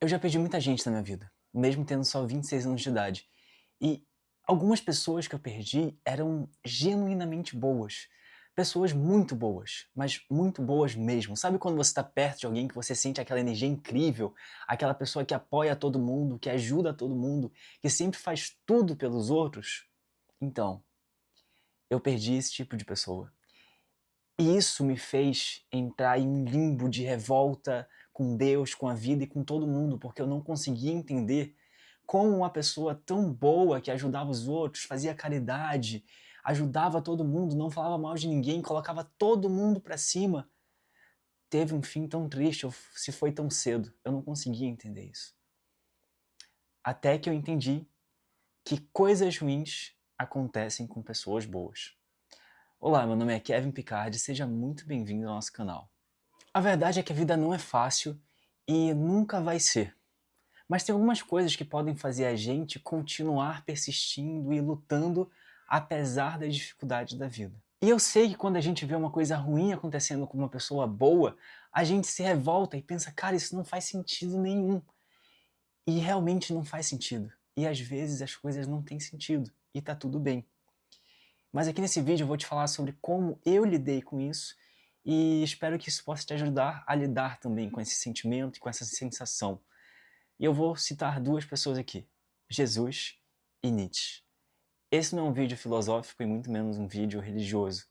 Eu já perdi muita gente na minha vida, mesmo tendo só 26 anos de idade. E algumas pessoas que eu perdi eram genuinamente boas. Pessoas muito boas, mas muito boas mesmo. Sabe quando você está perto de alguém que você sente aquela energia incrível, aquela pessoa que apoia todo mundo, que ajuda todo mundo, que sempre faz tudo pelos outros? Então, eu perdi esse tipo de pessoa. E isso me fez entrar em um limbo de revolta com Deus, com a vida e com todo mundo, porque eu não conseguia entender como uma pessoa tão boa que ajudava os outros, fazia caridade, ajudava todo mundo, não falava mal de ninguém, colocava todo mundo pra cima, teve um fim tão triste, ou se foi tão cedo. Eu não conseguia entender isso. Até que eu entendi que coisas ruins acontecem com pessoas boas. Olá, meu nome é Kevin Picardi, seja muito bem-vindo ao nosso canal. A verdade é que a vida não é fácil e nunca vai ser. Mas tem algumas coisas que podem fazer a gente continuar persistindo e lutando apesar das dificuldades da vida. E eu sei que quando a gente vê uma coisa ruim acontecendo com uma pessoa boa, a gente se revolta e pensa, cara, isso não faz sentido nenhum. E realmente não faz sentido. E às vezes as coisas não têm sentido e tá tudo bem. Mas aqui nesse vídeo eu vou te falar sobre como eu lidei com isso e espero que isso possa te ajudar a lidar também com esse sentimento e com essa sensação. E eu vou citar duas pessoas aqui, Jesus e Nietzsche. Esse não é um vídeo filosófico e muito menos um vídeo religioso,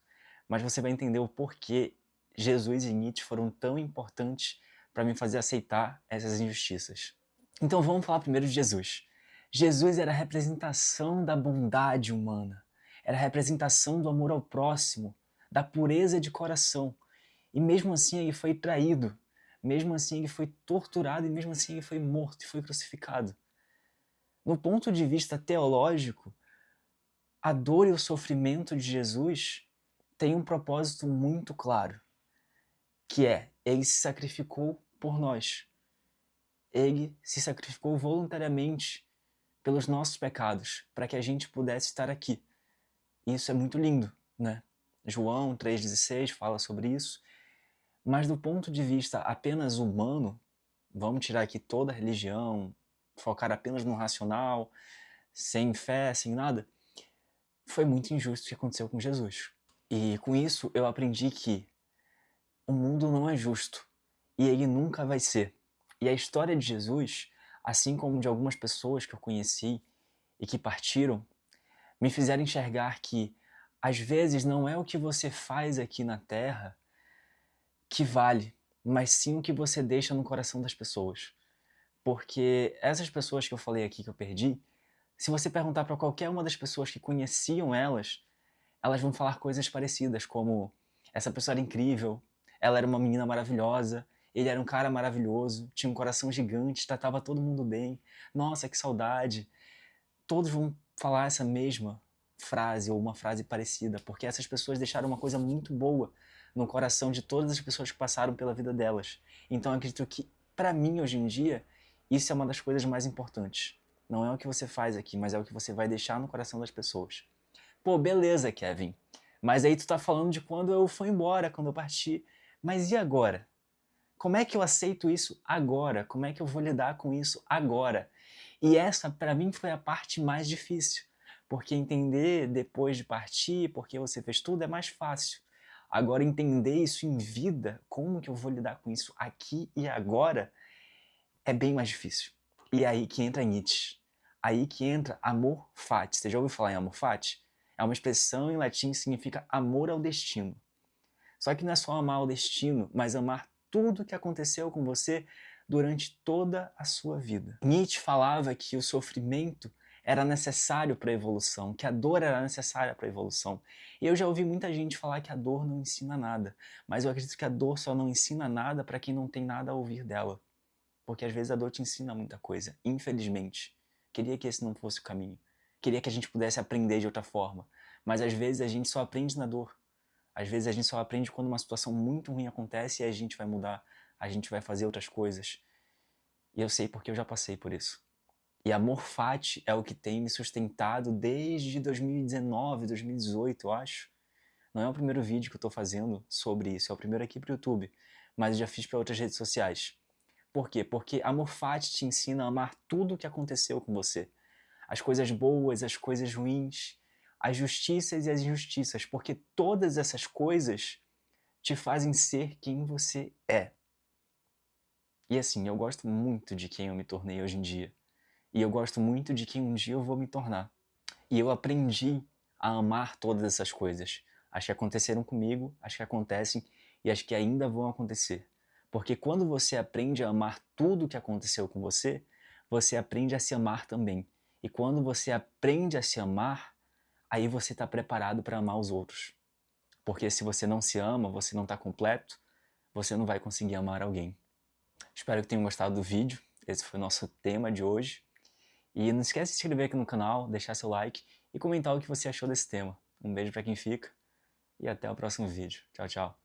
mas você vai entender o porquê Jesus e Nietzsche foram tão importantes para me fazer aceitar essas injustiças. Então vamos falar primeiro de Jesus. Jesus era a representação da bondade humana, era a representação do amor ao próximo, da pureza de coração. E mesmo assim ele foi traído, mesmo assim ele foi torturado e mesmo assim ele foi morto e foi crucificado. No ponto de vista teológico, a dor e o sofrimento de Jesus têm um propósito muito claro, que é, ele se sacrificou por nós. Ele se sacrificou voluntariamente pelos nossos pecados, para que a gente pudesse estar aqui. E isso é muito lindo, né? João 3,16 fala sobre isso, mas do ponto de vista apenas humano, vamos tirar aqui toda a religião, focar apenas no racional, sem fé, sem nada, foi muito injusto o que aconteceu com Jesus. E com isso eu aprendi que o mundo não é justo e ele nunca vai ser. E a história de Jesus, assim como de algumas pessoas que eu conheci e que partiram, me fizeram enxergar que às vezes não é o que você faz aqui na Terra que vale, mas sim o que você deixa no coração das pessoas. Porque essas pessoas que eu falei aqui que eu perdi, se você perguntar para qualquer uma das pessoas que conheciam elas, elas vão falar coisas parecidas, como essa pessoa era incrível, ela era uma menina maravilhosa, ele era um cara maravilhoso, tinha um coração gigante, tratava todo mundo bem, nossa, que saudade. Todos vão falar essa mesma frase ou uma frase parecida, porque essas pessoas deixaram uma coisa muito boa no coração de todas as pessoas que passaram pela vida delas. Então eu acredito que, para mim, hoje em dia, isso é uma das coisas mais importantes. Não é o que você faz aqui, mas é o que você vai deixar no coração das pessoas. Pô, beleza, Kevin. Mas aí tu tá falando de quando eu fui embora, quando eu parti. Mas e agora? Como é que eu aceito isso agora? Como é que eu vou lidar com isso agora? E essa, para mim, foi a parte mais difícil. Porque entender depois de partir, porque você fez tudo, é mais fácil. Agora, entender isso em vida, como que eu vou lidar com isso aqui e agora, é bem mais difícil. E é aí que entra Nietzsche. Aí que entra amor fati. Você já ouviu falar em amor fati? É uma expressão em latim que significa amor ao destino. Só que não é só amar o destino, mas amar tudo que aconteceu com você durante toda a sua vida. Nietzsche falava que o sofrimento era necessário para a evolução, que a dor era necessária para a evolução. E eu já ouvi muita gente falar que a dor não ensina nada, mas eu acredito que a dor só não ensina nada para quem não tem nada a ouvir dela. Porque às vezes a dor te ensina muita coisa, infelizmente. Queria que esse não fosse o caminho. Queria que a gente pudesse aprender de outra forma. Mas às vezes a gente só aprende na dor. Às vezes a gente só aprende quando uma situação muito ruim acontece e a gente vai mudar, a gente vai fazer outras coisas. E eu sei porque eu já passei por isso. E amor fati é o que tem me sustentado desde 2019, 2018, eu acho. Não é o primeiro vídeo que eu tô fazendo sobre isso, é o primeiro aqui pro YouTube, mas eu já fiz para outras redes sociais. Por quê? Porque amor fati te ensina a amar tudo o que aconteceu com você. As coisas boas, as coisas ruins, as justiças e as injustiças, porque todas essas coisas te fazem ser quem você é. E assim, eu gosto muito de quem eu me tornei hoje em dia. E eu gosto muito de quem um dia eu vou me tornar. E eu aprendi a amar todas essas coisas. As que aconteceram comigo, as que acontecem e as que ainda vão acontecer. Porque quando você aprende a amar tudo o que aconteceu com você, você aprende a se amar também. E quando você aprende a se amar, aí você está preparado para amar os outros. Porque se você não se ama, você não está completo, você não vai conseguir amar alguém. Espero que tenham gostado do vídeo. Esse foi o nosso tema de hoje. E não esquece de se inscrever aqui no canal, deixar seu like e comentar o que você achou desse tema. Um beijo para quem fica e até o próximo vídeo. Tchau, tchau.